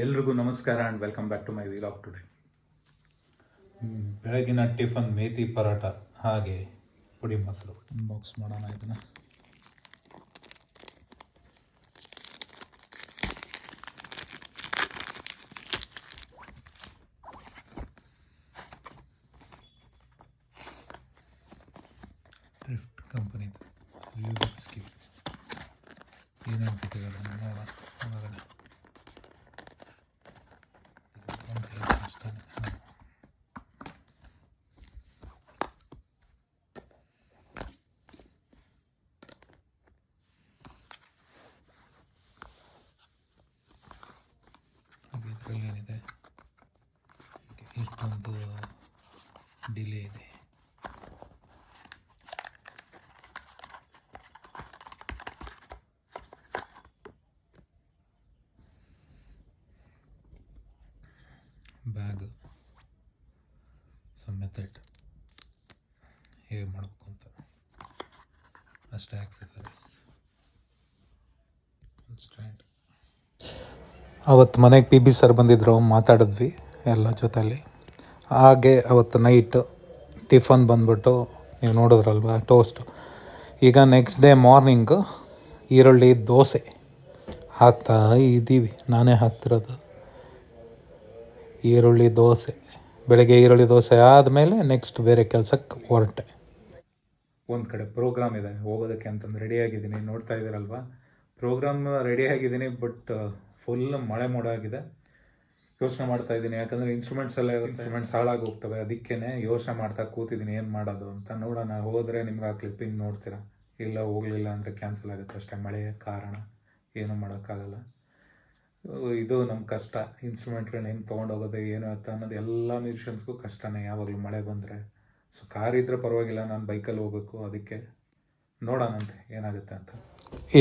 ಎಲ್ರಿಗೂ ನಮಸ್ಕಾರ and welcome back to my vlog today. ಬೆಳಗಿನ ಟಿಫನ್ ಮೇಥಿ ಪರಾಟ ಹಾಗೆ ಪುಡಿ ಮೊಸರು ಬಾಕ್ಸ್ ಮಾಡೋಣ ಇದನ್ನು. ಡ್ರಿಫ್ಟ್ ಕಂಪನಿದು ಸ್ಕಿಪ್ ಏನೇನು ನೋಡೋಣ ಒಳಗಡೆ. ಇದರಲ್ಲಿ ಏನಿದೆ, ಇಷ್ಟೊಂದು ಡಿಲೇ ಇದೆ. ಬ್ಯಾಗ್ ಮೆಥಡ್ ಹೇಗೆ ಮಾಡಬೇಕು ಅಂತ ಅಷ್ಟೇ. Accessories, stand. ಅವತ್ತು ಮನೆಗೆ PB ಸರ್ ಬಂದಿದ್ದರು, ಮಾತಾಡಿದ್ವಿ ಎಲ್ಲ ಜೊತೆಯಲ್ಲಿ. ಹಾಗೆ ಅವತ್ತು ನೈಟ್ ಟಿಫನ್ ಬಂದ್ಬಿಟ್ಟು ನೀವು ನೋಡಿದ್ರಲ್ವ, ಟೋಸ್ಟು. ಈಗ ನೆಕ್ಸ್ಟ್ ಡೇ ಮಾರ್ನಿಂಗು ಈರುಳ್ಳಿ ದೋಸೆ ಹಾಕ್ತಾ ಇದ್ದೀವಿ. ನಾನೇ ಹಾಕ್ತಿರೋದು ಈರುಳ್ಳಿ ದೋಸೆ. ಬೆಳಗ್ಗೆ ಈರುಳ್ಳಿ ದೋಸೆ ಆದಮೇಲೆ ನೆಕ್ಸ್ಟ್ ಬೇರೆ ಕೆಲಸಕ್ಕೆ ಹೊರಟೆ. ಒಂದು ಕಡೆ ಪ್ರೋಗ್ರಾಮ್ ಇದೆ ಹೋಗೋದಕ್ಕೆ ಅಂತಂದು ರೆಡಿಯಾಗಿದ್ದೀನಿ. ನೋಡ್ತಾ ಇದ್ದೀರಲ್ವ, ಪ್ರೋಗ್ರಾಮ್ ರೆಡಿಯಾಗಿದ್ದೀನಿ. ಬಟ್ ಫುಲ್ ಮಳೆ ಮೋಡ ಆಗಿದೆ. ಯೋಚನೆ ಮಾಡ್ತಾ ಇದ್ದೀನಿ, ಯಾಕಂದರೆ ಇನ್ಸ್ಟ್ರೂಮೆಂಟ್ಸ್ ಹಾಳಾಗಿ ಹೋಗ್ತವೆ. ಅದಕ್ಕೇ ಯೋಚನೆ ಮಾಡ್ತಾ ಕೂತಿದ್ದೀನಿ ಏನು ಮಾಡೋದು ಅಂತ. ನೋಡೋಣ, ಹೋದರೆ ನಿಮ್ಗೆ ಆ ಕ್ಲಿಪ್ಪಿಂಗ್ ನೋಡ್ತೀರಾ. ಇಲ್ಲ ಹೋಗಲಿಲ್ಲ ಅಂದರೆ ಕ್ಯಾನ್ಸಲ್ ಆಗುತ್ತೆ ಅಷ್ಟೇ. ಮಳೆಯ ಕಾರಣ ಏನೂ ಮಾಡೋಕ್ಕಾಗಲ್ಲ. ಇದು ನಮ್ಮ ಕಷ್ಟ. ಇನ್ಸ್ಟ್ರೂಮೆಂಟ್ಗಳನ್ನ ಹೆಂಗೆ ತೊಗೊಂಡೋಗೋದು ಏನು ಅಂತ ಅನ್ನೋದು ಎಲ್ಲ ಮ್ಯೂಸಿಷಿಯನ್ಸ್ಗೂ ಕಷ್ಟನೇ ಯಾವಾಗಲೂ ಮಳೆ ಬಂದರೆ. ಸೊ ಕಾರ್ ಇದ್ದರೆ ಪರವಾಗಿಲ್ಲ, ನಾನು ಬೈಕಲ್ಲಿ ಹೋಗ್ಬೇಕು. ಅದಕ್ಕೆ ನೋಡೋಣಂತೆ ಏನಾಗುತ್ತೆ ಅಂತ.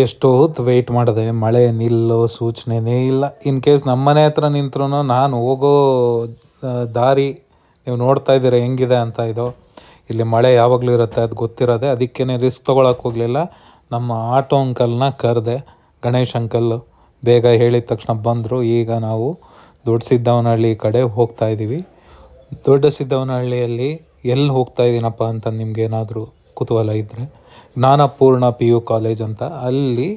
ಎಷ್ಟು ಹೊತ್ತು ವೆಯ್ಟ್ ಮಾಡಿದೆ, ಮಳೆ ನಿಲ್ಲೋ ಸೂಚನೆನೇ ಇಲ್ಲ. ಇನ್ ಕೇಸ್ ನಮ್ಮ ಮನೆ ಹತ್ರ ನಿಂತ್ರೂ ನಾನು ಹೋಗೋ ದಾರಿ ನೀವು ನೋಡ್ತಾ ಇದ್ದೀರ ಹೆಂಗಿದೆ ಅಂತ. ಇದು ಇಲ್ಲಿ ಮಳೆ ಯಾವಾಗಲೂ ಇರುತ್ತೆ, ಅದು ಗೊತ್ತಿರೋದೆ. ಅದಕ್ಕೇ ರಿಸ್ಕ್ ತೊಗೊಳಕ್ಕೆ ಹೋಗಲಿಲ್ಲ. ನಮ್ಮ ಆಟೋ ಅಂಕಲ್ನ ಕರೆದೆ, ಗಣೇಶ್ ಅಂಕಲ್ಲು. ಬೇಗ ಹೇಳಿದ ತಕ್ಷಣ ಬಂದರು. ಈಗ ನಾವು ದೊಡ್ಡ ಸಿದ್ದವನಹಳ್ಳಿ ಕಡೆ ಹೋಗ್ತಾ ಇದ್ದೀವಿ. ದೊಡ್ಡ ಸಿದ್ದವನಹಳ್ಳಿಯಲ್ಲಿ ಎಲ್ಲಿ ಹೋಗ್ತಾ ಇದ್ದೀನಪ್ಪ ಅಂತ ನಿಮ್ಗೇನಾದರೂ ಕುತೂಹಲ ಇದ್ದರೆ, ಜ್ಞಾನಪೂರ್ಣ PU ಕಾಲೇಜ್ ಅಂತ. ಅಲ್ಲಿ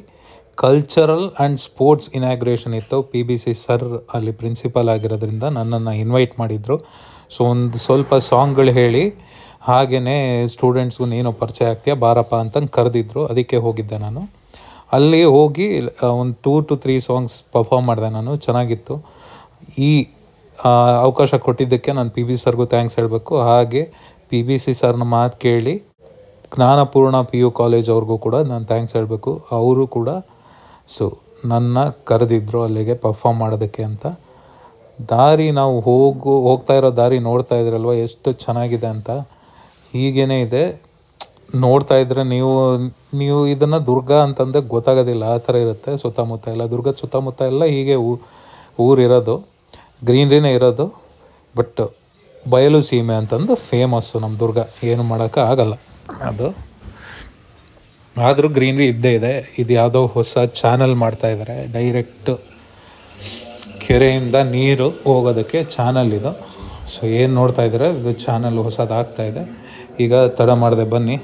ಕಲ್ಚರಲ್ ಆ್ಯಂಡ್ ಸ್ಪೋರ್ಟ್ಸ್ ಇನಾಗ್ರೇಷನ್ ಇತ್ತು. PBC ಸರ್ ಅಲ್ಲಿ ಪ್ರಿನ್ಸಿಪಲ್ ಆಗಿರೋದ್ರಿಂದ ನನ್ನನ್ನು ಇನ್ವೈಟ್ ಮಾಡಿದರು. ಸೊ ಒಂದು ಸ್ವಲ್ಪ ಸಾಂಗ್ಗಳು ಹೇಳಿ, ಹಾಗೆಯೇ ಸ್ಟೂಡೆಂಟ್ಸ್ಗೂ ನೀನು ಪರಿಚಯ ಆಗ್ತೀಯ ಬಾರಪ್ಪ ಅಂತಂದು ಕರೆದಿದ್ರು. ಅದಕ್ಕೆ ಹೋಗಿದ್ದೆ ನಾನು. ಅಲ್ಲಿ ಹೋಗಿ ಒಂದು 2 to 3 ಸಾಂಗ್ಸ್ ಪರ್ಫಾರ್ಮ್ ಮಾಡಿದೆ ನಾನು. ಚೆನ್ನಾಗಿತ್ತು. ಈ ಅವಕಾಶ ಕೊಟ್ಟಿದ್ದಕ್ಕೆ ನಾನು PB ಸರ್ಗೂ ಥ್ಯಾಂಕ್ಸ್ ಹೇಳಬೇಕು. ಹಾಗೆ PBC ಸರ್ನ ಮಾತು ಕೇಳಿ ಜ್ಞಾನಪೂರ್ಣ PU ಕಾಲೇಜ್ ಅವ್ರಿಗೂ ಕೂಡ ನಾನು ಥ್ಯಾಂಕ್ಸ್ ಹೇಳಬೇಕು. ಅವರು ಕೂಡ ನನ್ನ ಕರೆದಿದ್ದರು ಅಲ್ಲಿಗೆ ಪರ್ಫಾರ್ಮ್ ಮಾಡೋದಕ್ಕೆ ಅಂತ. ದಾರಿ ನಾವು ಹೋಗ್ತಾ ಇರೋ ದಾರಿ ನೋಡ್ತಾ ಇದ್ರಲ್ವ ಎಷ್ಟು ಚೆನ್ನಾಗಿದೆ ಅಂತ. ಹೀಗೇ ಇದೆ. ನೋಡ್ತಾ ಇದ್ದರೆ ನೀವು ಇದನ್ನು ದುರ್ಗ ಅಂತಂದರೆ ಗೊತ್ತಾಗೋದಿಲ್ಲ, ಆ ಥರ ಇರುತ್ತೆ ಸುತ್ತಮುತ್ತ ಎಲ್ಲ. ದುರ್ಗದ ಸುತ್ತಮುತ್ತ ಎಲ್ಲ ಹೀಗೆ ಊರಿರೋದು, ಗ್ರೀನ್ರಿನೇ ಇರೋದು. ಬಟ್ ಬಯಲು ಸೀಮೆ ಅಂತಂದು ಫೇಮಸ್ಸು ನಮ್ಮ ದುರ್ಗ. ಏನು ಮಾಡೋಕ್ಕೆ ಆಗಲ್ಲ ಅದು. ಆದರೂ ಗ್ರೀನ್ರಿ ಇದ್ದೇ ಇದೆ. ಇದು ಯಾವುದೋ ಹೊಸ ಚಾನಲ್ ಮಾಡ್ತಾಯಿದ್ದಾರೆ. ಡೈರೆಕ್ಟ್ ಕೆರೆಯಿಂದ ನೀರು ಹೋಗೋದಕ್ಕೆ ಚಾನಲ್ ಇದು. ಸೊ ಏನು ನೋಡ್ತಾ ಇದ್ದಾರೆ, ಇದು ಚಾನಲ್ ಹೊಸದು ಆಗ್ತಾಯಿದೆ. ಈಗ ತಡ ಮಾಡಿದೆ, ಬನ್ನಿ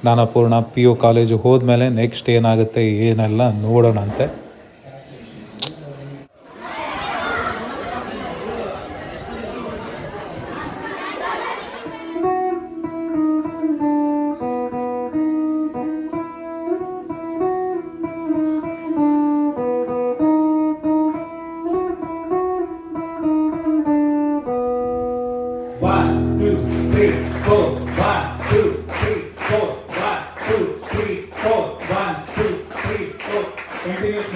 ಜ್ಞಾನಪೂರ್ಣ PU ಕಾಲೇಜು ಹೋದ್ಮೇಲೆ ನೆಕ್ಸ್ಟ್ ಏನಾಗುತ್ತೆ ಏನೆಲ್ಲ ನೋಡೋಣಂತೆ. ಕಂಟಿನ್ಯೂಸ್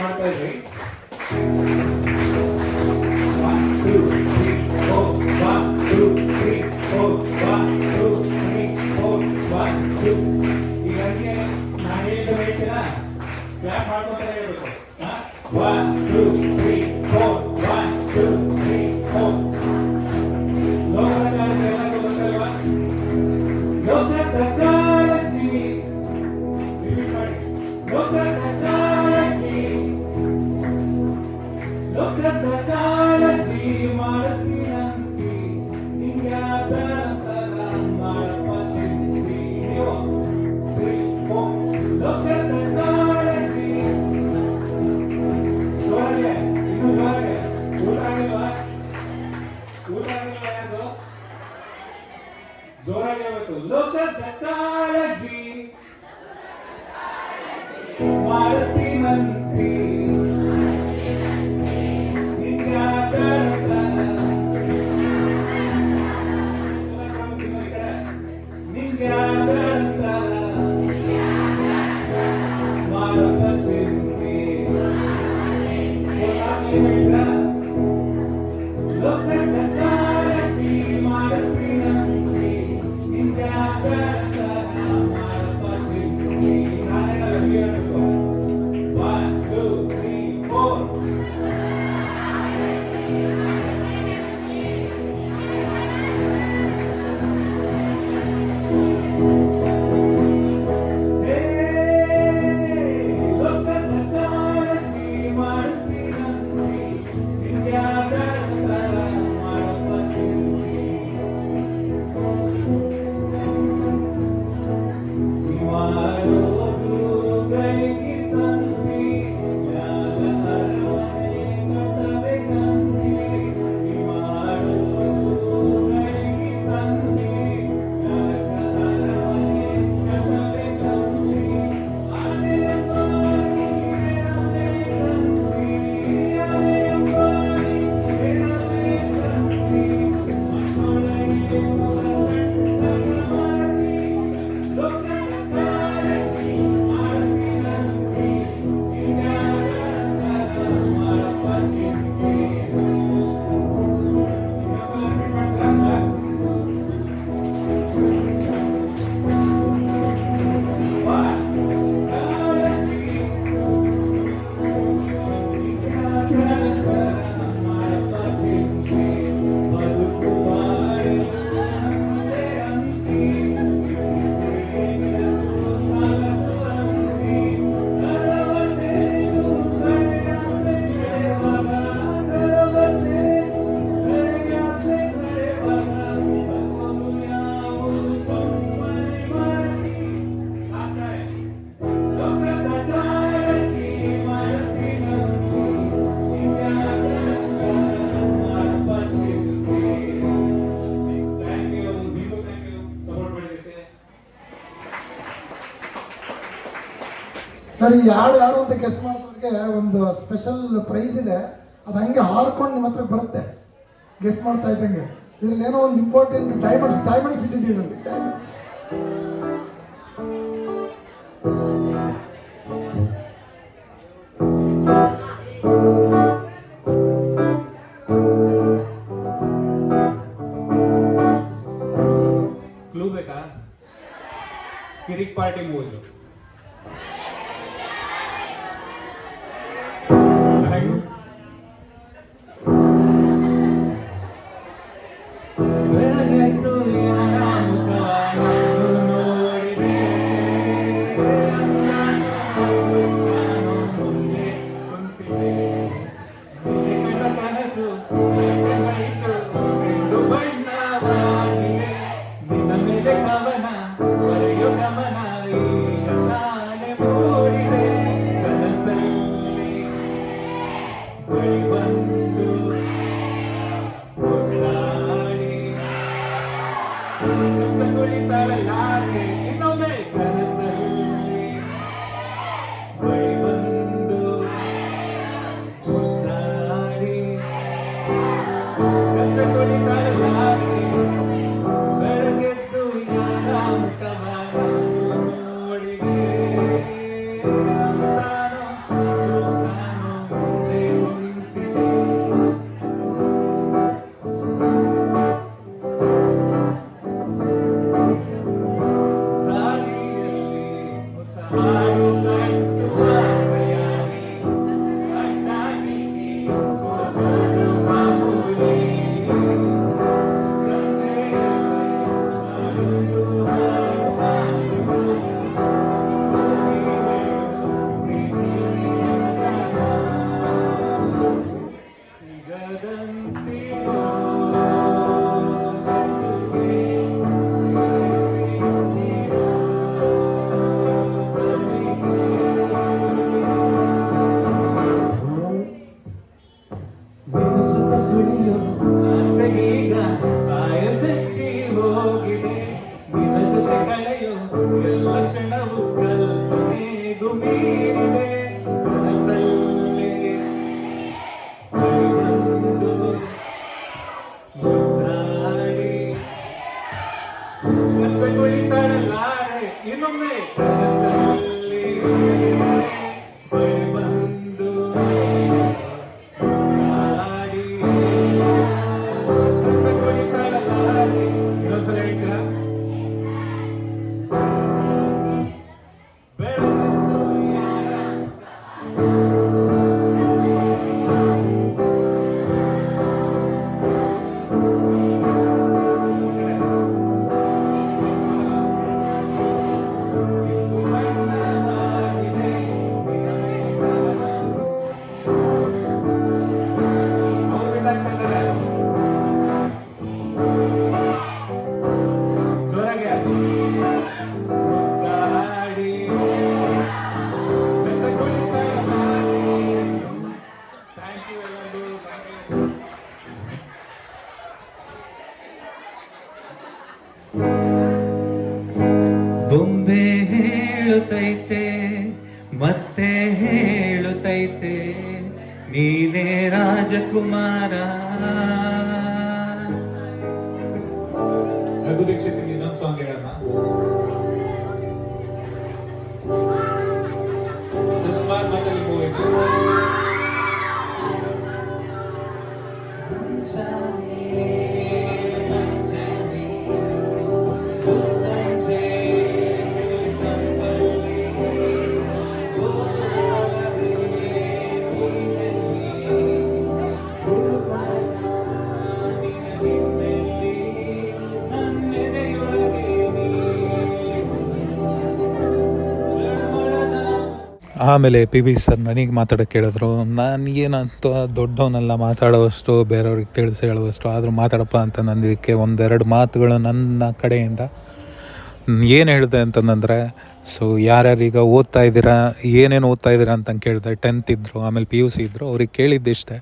ಲೋಕದ ಕಾಳಜಿ ಮಾಡ್ತೀನಂತಿ ಹಿಂಗ್ಯಾಕ ಮಾಡಪ್ಪ ಚಿಂತಿ ಲೋಕದ ಕಾಳಜಿ ಜೋರಾಗೆ ಇನ್ನು ಜೋರಾಗೆ ಊರಾಗಿಲ್ವಾ ಯಾರು ಜೋರಾಗಿ ಹೇಳ್ಬೇಕು ಲೋಕದ ಕಾಳಜಿ ಮಾಡ್ತೀನಂತಿ ನೋಡಿ ಯಾರು ಅಂತ ಗೆಸ್ ಮಾಡೋದಕ್ಕೆ ಒಂದು ಸ್ಪೆಷಲ್ ಪ್ರೈಸ್ ಇದೆ. ಅದು ಹಂಗೆ ಹಾರ್ಕೊಂಡು ನಿಮ್ಮ ಹತ್ರ ಬರುತ್ತೆ ಗೆಸ್ ಮಾಡ್ತಾ ಇದ್ದಂಗೆ. ಇದ್ರಲ್ಲಿ ಏನೋ ಒಂದು ಇಂಪಾರ್ಟೆಂಟ್ ಡೈಮಂಡ್ಸ್ ಇಟ್ಟಿದ್ದೀವಿ ನೋಡಿ. ಕ್ಲೂ ಬೇಕಾ? ಕಿರಿಕ್ ಪಾರ್ಟಿ ಮೂವಿ ಬೊಂಬೆ ಹೇಳುತ್ತೈತೆ ಮತ್ತೆ ಹೇಳುತ್ತೈತೆ ನೀನೇ ರಾಜಕುಮಾರ. ರಘು ದೀಕ್ಷಿತ್ ಇನ್ನೊಂದು ಸಾಂಗ್ ಹೇಳೋಣ. ಸುಷ್ಮಾನ್ ಮತ್ತೆ ನೀವು ಆಮೇಲೆ ಪಿ ಬಿ ಸರ್ ನನಗೆ ಮಾತಾಡೋಕ್ಕೆ ಹೇಳಿದ್ರು. ನಾನು ಏನಂತ ದೊಡ್ಡವನೆಲ್ಲ ಮಾತಾಡೋವಷ್ಟು ಬೇರೆಯವ್ರಿಗೆ ತಿಳಿಸಿ ಹೇಳುವಷ್ಟು ಆದರೂ ಮಾತಾಡಪ್ಪ ಅಂತ ನಂದಿದ್ದಕ್ಕೆ ಒಂದೆರಡು ಮಾತುಗಳು ನನ್ನ ಕಡೆಯಿಂದ ಏನು ಹೇಳಿದೆ ಅಂತಂದರೆ, ಸೊ ಯಾರ್ಯಾರೀಗ ಓದ್ತಾ ಇದ್ದೀರಾ, ಏನೇನು ಓದ್ತಾ ಇದ್ದೀರಾ ಅಂತ ಕೇಳಿದೆ. 10th ಇದ್ದರು, ಆಮೇಲೆ PUC ಇದ್ದರು. ಅವ್ರಿಗೆ ಕೇಳಿದ್ದಿಷ್ಟೇ,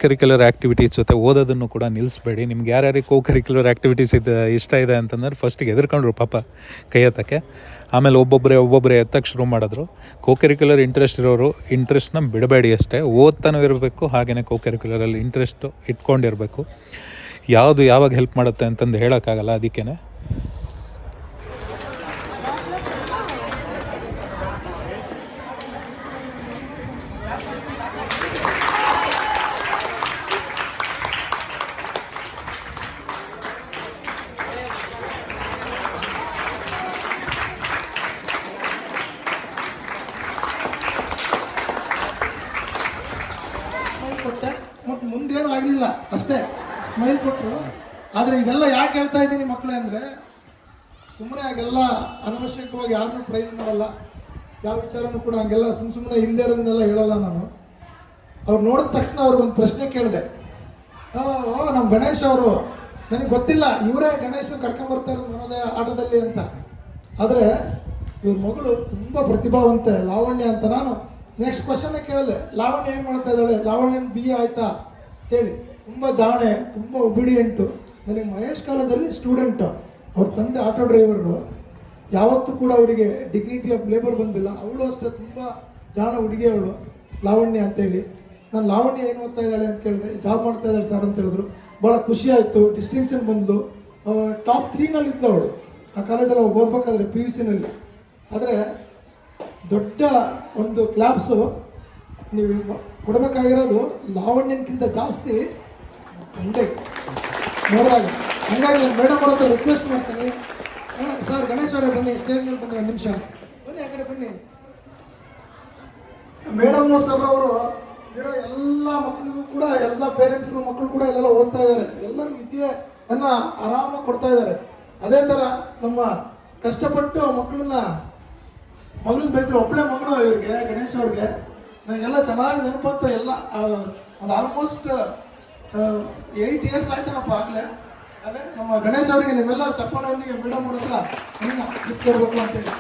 ಕರಿಕ್ಯುಲರ್ ಆ್ಯಕ್ಟಿವಿಟೀಸ್ ಜೊತೆ ಓದೋದನ್ನು ಕೂಡ ನಿಲ್ಲಿಸ್ಬೇಡಿ. ನಿಮ್ಗೆ ಯಾರ್ಯಾರಿಗೆ ಕರಿಕ್ಯುಲರ್ ಆ್ಯಕ್ಟಿವಿಟೀಸ್ ಇಷ್ಟ ಇದೆ ಅಂತಂದ್ರೆ ಫಸ್ಟಿಗೆ ಎದುರ್ಕೊಂಡ್ರು ಪಾಪ ಕೈ ಎತ್ತಕ್ಕೆ. ಆಮೇಲೆ ಒಬ್ಬೊಬ್ಬರೇ ಎತ್ತಕ್ಕೆ ಶುರು ಮಾಡಿದ್ರು. ಕರಿಕ್ಯುಲರ್ ಇಂಟ್ರೆಸ್ಟ್ ಇರೋರು ಇಂಟ್ರೆಸ್ಟ್ನ ಬಿಡಬೇಡಿ ಅಷ್ಟೇ, ಓದ್ತಾನೂ ಇರಬೇಕು, ಹಾಗೆಯೇ ಕರಿಕ್ಯುಲರಲ್ಲಿ ಇಂಟ್ರೆಸ್ಟು ಇಟ್ಕೊಂಡಿರಬೇಕು. ಯಾವುದು ಯಾವಾಗ ಹೆಲ್ಪ್ ಮಾಡುತ್ತೆ ಅಂತಂದು ಹೇಳೋಕ್ಕಾಗಲ್ಲ. ಅದಕ್ಕೇ ಕೊಟ್ಟೆ ಮತ್ತು ಮುಂದೇನು ಆಗಲಿಲ್ಲ, ಅಷ್ಟೇ ಸ್ಮೈಲ್ ಕೊಟ್ಟರು. ಆದರೆ ಇದೆಲ್ಲ ಯಾಕೆ ಹೇಳ್ತಾ ಇದ್ದೀನಿ ಮಕ್ಕಳೇ ಅಂದರೆ, ಸುಮ್ಮನೆ ಹಾಗೆಲ್ಲ ಅನವಶ್ಯಕವಾಗಿ ಯಾರನ್ನೂ ಪ್ರೈಸ್ ಮಾಡಲ್ಲ, ಯಾವ ವಿಚಾರನೂ ಕೂಡ ಹಂಗೆಲ್ಲ ಸುಮ್ಮನೆ ಹಿಂದೆ ಇರೋದನ್ನೆಲ್ಲ ಹೇಳೋಲ್ಲ ನಾನು. ಅವ್ರು ನೋಡಿದ ತಕ್ಷಣ ಅವ್ರಿಗೊಂದು ಪ್ರಶ್ನೆ ಕೇಳಿದೆ. ನಮ್ಮ ಗಣೇಶ್ ಅವರು, ನನಗೆ ಗೊತ್ತಿಲ್ಲ ಇವರೇ ಗಣೇಶ್ ಕರ್ಕೊಂಬರ್ತಾರೆ ಮನೋದಯ ಆಟದಲ್ಲಿ ಅಂತ. ಆದರೆ ಇವ್ರ ಮಗಳು ತುಂಬ ಪ್ರತಿಭಾವಂತೆ ಲಾವಣ್ಯ ಅಂತ. ನಾನು ನೆಕ್ಸ್ಟ್ ಕ್ವಶನ್ನೇ ಕೇಳಿದೆ, ಲಾವಣ್ಯ ಏನು ಮಾಡ್ತಾ ಇದ್ದಾಳೆ, ಲಾವಣ್ಯನ BA ಆಯಿತಾ ಅಂತೇಳಿ. ತುಂಬ ಜಾಣೆ, ತುಂಬ ಒಬಿಡಿಯೆಂಟು. ನನಗೆ ಮಹೇಶ್ ಕಾಲೇಜಲ್ಲಿ ಸ್ಟೂಡೆಂಟು, ಅವ್ರ ತಂದೆ ಆಟೋ ಡ್ರೈವರು. ಯಾವತ್ತೂ ಕೂಡ ಅವರಿಗೆ ಡಿಗ್ನಿಟಿ ಆಫ್ ಲೇಬರ್ ಬಂದಿಲ್ಲ. ಅವಳು ಅಷ್ಟೇ ತುಂಬ ಜಾಣ ಹುಡುಗಿ ಅವಳು, ಲಾವಣ್ಯ ಅಂತೇಳಿ. ನಾನು ಲಾವಣ್ಯ ಏನು ಓದ್ತಾ ಇದ್ದಾಳೆ ಅಂತ ಕೇಳಿದೆ. ಜಾಬ್ ಮಾಡ್ತಾ ಇದ್ದಾಳೆ ಸರ್ ಅಂತ ಹೇಳಿದ್ರು. ಭಾಳ ಖುಷಿ ಆಯಿತು. ಡಿಸ್ಟಿಂಕ್ಷನ್ ಬಂದು ಟಾಪ್ 3 ಇದ್ಲು ಅವಳು ಆ ಕಾಲೇಜಲ್ಲಿ ಅವ್ರು ಓದ್ಬೇಕಾದ್ರೆ PUCನಲ್ಲಿ. ಆದರೆ ದೊಡ್ಡ ಒಂದು ಕ್ಲಾಪ್ಸು ನೀವು ಕೊಡಬೇಕಾಗಿರೋದು ಲಾವಣ್ಯನ್ಕಿಂತ ಜಾಸ್ತಿ ಒಂದೇ ನೋಡಿದಾಗ. ಹಂಗಾಗಿ ನಾನು ಮೇಡಮ್ ಅವ್ರ ಹತ್ರ ರಿಕ್ವೆಸ್ಟ್ ಮಾಡ್ತೀನಿ, ಸರ್ ಗಣೇಶ್ ಅವರೇ ಬನ್ನಿ, ಸ್ಟೇಜ್ ಮೇಲೆ ಬನ್ನಿ, ಒಂದು ನಿಮಿಷ ಬನ್ನಿ, ಆ ಕಡೆ ಬನ್ನಿ. ಮೇಡಮ್ ಸರ್ ಅವರು ಇರೋ ಎಲ್ಲ ಮಕ್ಕಳಿಗೂ ಕೂಡ, ಎಲ್ಲ ಪೇರೆಂಟ್ಸ್ಗಳು ಮಕ್ಕಳು ಕೂಡ ಎಲ್ಲೆಲ್ಲ ಓದ್ತಾ ಇದ್ದಾರೆ. ಎಲ್ಲರೂ ವಿದ್ಯೆಯನ್ನು ಆರಾಮಾಗಿ ಕೊಡ್ತಾ ಇದ್ದಾರೆ. ಅದೇ ಥರ ನಮ್ಮ ಕಷ್ಟಪಟ್ಟು ಮಕ್ಕಳನ್ನ ಬೆಳೆಸಿರೋ ಒಬ್ಬಳೆ ಮಗಳು ಇವ್ರಿಗೆ, ಗಣೇಶ್ ಅವ್ರಿಗೆ. ನನಗೆಲ್ಲ ಚೆನ್ನಾಗಿ ನೆನಪಂತು. ಎಲ್ಲ ಒಂದು ಆಲ್ಮೋಸ್ಟ್ 8 ಇಯರ್ಸ್ ಆಯ್ತಾನಪ್ಪ ಆಗಲೇ. ಅಲ್ಲೇ ನಮ್ಮ ಗಣೇಶ್ ಅವರಿಗೆ ನೀವೆಲ್ಲರೂ ಚಪ್ಪಾಳೆಯೊಂದಿಗೆ ಮೇಡಮ್ ಅವ್ರ ಹತ್ರ ಗಿಫ್ಟ್ ಕೊಡಬೇಕು ಅಂತೇಳಿ.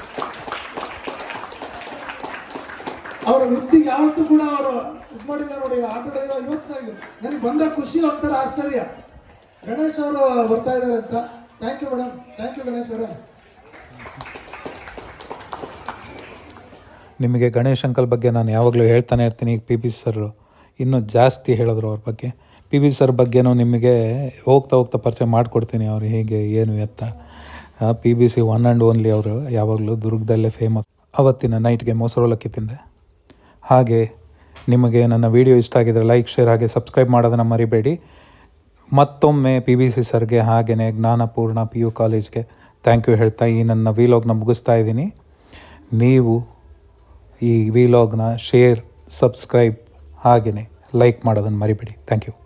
ಅವರ ವೃತ್ತಿಗೆ ಯಾವತ್ತೂ ಕೂಡ ಅವರು ಇದು ಮಾಡಿಲ್ಲ ನೋಡಿ. ಆಟೋ ಡ್ರೈವರ್ ಇವತ್ತು ನನಗೆ ಬಂದ ಖುಷಿ ಒಂಥರ ಆಶ್ಚರ್ಯ. ಗಣೇಶ್ ಅವರು ಬರ್ತಾ ಇದ್ದಾರೆ ಅಂತ. Thank you madam, thank you Ganesh ಅವರೇ. ನಿಮಗೆ ಗಣೇಶ್ ಅಂಕಲ್ ಬಗ್ಗೆ ನಾನು ಯಾವಾಗಲೂ ಹೇಳ್ತಾನೆ ಇರ್ತೀನಿ. ಈಗ ಪಿ ಬಿ ಸರ್ ಇನ್ನೂ ಜಾಸ್ತಿ ಹೇಳಿದ್ರು ಅವ್ರ ಬಗ್ಗೆ. ಪಿ ಬಿ ಸರ್ ಬಗ್ಗೆನೂ ನಿಮಗೆ ಹೋಗ್ತಾ ಪರಿಚಯ ಮಾಡಿಕೊಡ್ತೀನಿ. ಅವ್ರು ಹೇಗೆ ಏನು ಎತ್ತ. P B C one and only ಅವರು ಯಾವಾಗಲೂ ದುರ್ಗದಲ್ಲೇ ಫೇಮಸ್. ಅವತ್ತಿನ ನೈಟ್ಗೆ ಮೊಸರೊಲಕ್ಕಿ ತಿಂದೆ. ಹಾಗೆ ನಿಮಗೆ ನನ್ನ ವಿಡಿಯೋ ಇಷ್ಟ ಆಗಿದರೆ ಲೈಕ್, ಶೇರ್ ಹಾಗೆ ಸಬ್ಸ್ಕ್ರೈಬ್ ಮಾಡೋದನ್ನು ಮರಿಬೇಡಿ. ಮತ್ತೊಮ್ಮೆ ಪಿ ಬಿ ಸಿ ಸರ್ಗೆ ಹಾಗೆಯೇ ಜ್ಞಾನಪೂರ್ಣ PU ಕಾಲೇಜ್ಗೆ ಥ್ಯಾಂಕ್ ಯು ಹೇಳ್ತಾ ಈ ನನ್ನ ವಿಲಾಗ್ನ ಮುಗಿಸ್ತಾ ಇದ್ದೀನಿ. ನೀವು ಈ ವಿಲಾಗ್ನ ಶೇರ್, ಸಬ್ಸ್ಕ್ರೈಬ್ ಹಾಗೆಯೇ ಲೈಕ್ ಮಾಡೋದನ್ನು ಮರಿಬೇಡಿ. Thank you.